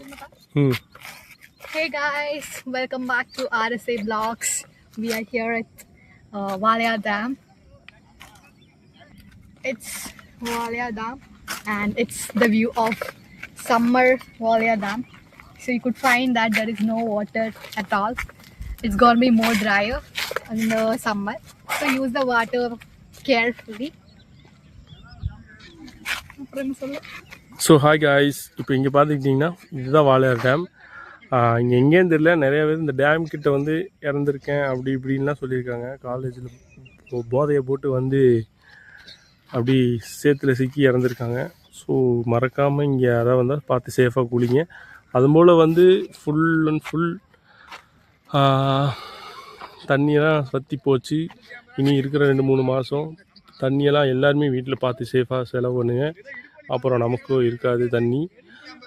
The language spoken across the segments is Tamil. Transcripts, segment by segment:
Hey guys, welcome back to RSA Vlogs. We are here at Walia Dam. It's Walia Dam and it's the view of summer Walia Dam. So you could find that there is no water at all. It's gonna be more drier in the summer. So use the water carefully. So hi guys, இப்போ இங்கே பார்த்துக்கிட்டிங்கன்னா இதுதான் வாளையார் டேம். இங்கே எங்கேன்னு தெரியல, நிறைய பேர் இந்த டேம் கிட்ட வந்து இறந்துருக்கேன் அப்படி இப்படின்லாம் சொல்லியிருக்காங்க. காலேஜில் போதையை போட்டு வந்து அப்படி சேத்துல சிக்கி இறந்துருக்காங்க. ஸோ மறக்காமல் இங்கே யாராவது வந்தால் பார்த்து சேஃபாக குளிங்க. அதுபோல் வந்து ஃபுல் அண்ட் ஃபுல் தண்ணியெல்லாம் வற்றி போச்சு. இனி இருக்கிற 2-3 மாதம் தண்ணியெல்லாம் எல்லாருமே வீட்டில் பார்த்து சேஃபாக செலவு பண்ணுங்க. அப்புறம் நமக்கும் இருக்காது தண்ணி.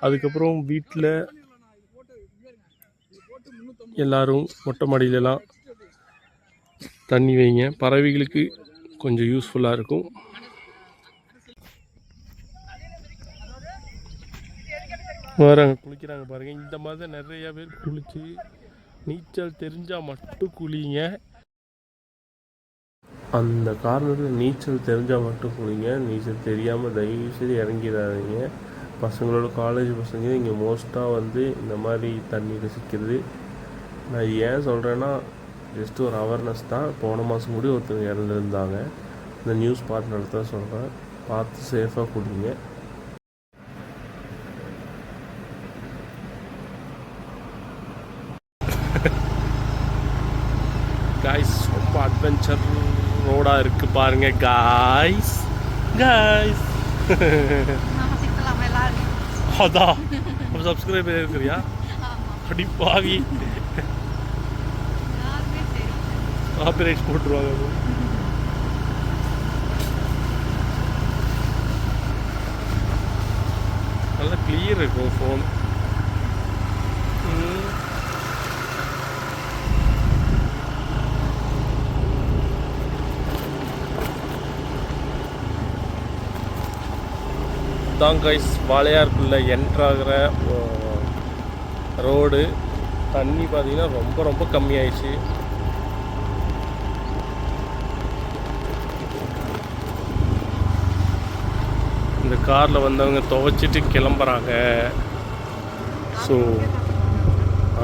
அதுக்கப்புறம் வீட்டில் எல்லோரும் மொட்டை மாடியிலலாம் தண்ணி வைங்க, பறவைகளுக்கு கொஞ்சம் யூஸ்ஃபுல்லாக இருக்கும். வராங்க குளிக்கிறாங்க பாருங்கள். இந்த மாதிரி தான் நிறையா பேர் குளித்து நீச்சல் தெரிஞ்சால் மட்டும் குளிங்க. அந்த காரணத்தில் நீச்சல் தெரிஞ்சால் மட்டும் குளிங்க. நீச்சல் தெரியாமல் தயவுசெய்து இறங்கிடாதீங்க. பசங்களோட காலேஜ் பசங்க இங்கே மோஸ்ட்டாக வந்து இந்த மாதிரி தண்ணியில் சிக்கிறது. நான் ஏன் சொல்கிறேன்னா, ஜஸ்ட் ஒரு அவேர்னஸ் தான். போன மாதம் கூட ஒருத்தவங்க இறந்துருந்தாங்க. இந்த நியூஸ் பார்த்து தான் சொல்கிறேன். பார்த்து சேஃபாக குடிங்க. காய்ஸ், ரொம்ப அட்வென்ச்சர் ரோடாக இருக்குது பாருங்கள் காய்ஸ். அதான் நம்ம சப்ஸ்கிரைபர் இருக்கிறியா? அப்படி பாவி காப்பிரைட் போட்டுருவாங்க. நல்லா கிளியர் இருக்கும் ஃபோன். தான் கைஸ், வாளையாருக்குள்ளே என்ட்ராகிற ரோடு. தண்ணி பார்த்திங்கன்னா ரொம்ப ரொம்ப கம்மியாயிடுச்சு. இந்த காரில் வந்தவங்க துவைச்சிட்டு கிளம்புறாங்க. ஸோ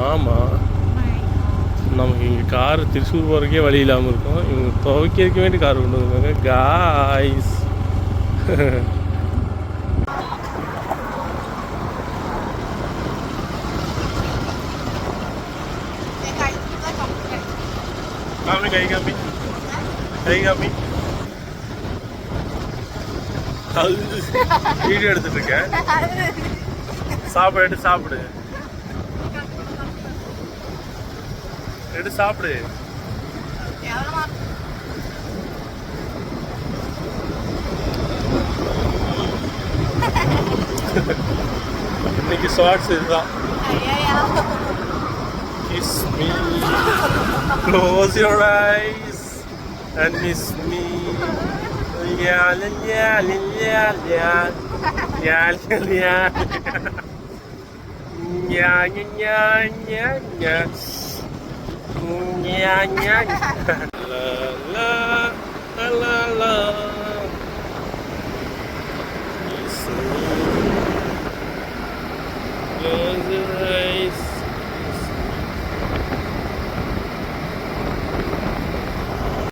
ஆமாம், நமக்கு இங்கே கார் திருச்சூர் போகிறக்கே வழி இல்லாமல் இருக்கும். இவங்க துவைக்கிறதுக்கு வேண்டி கார் கொண்டு வந்துருக்காங்க காய்ஸ். கை வீடியோ எடுத்துட்டு இருக்கேன். சாப்பிடு சாப்பிடு எடுத்து சாப்பிடு. இன்னைக்கு ஷார்ட்ஸ் இதுதான். Kiss me, close your eyes and miss me. Yeah, yeah, yeah, yeah, yeah, yeah, yeah, yeah, yeah, yeah, yeah, yeah, la la la la la.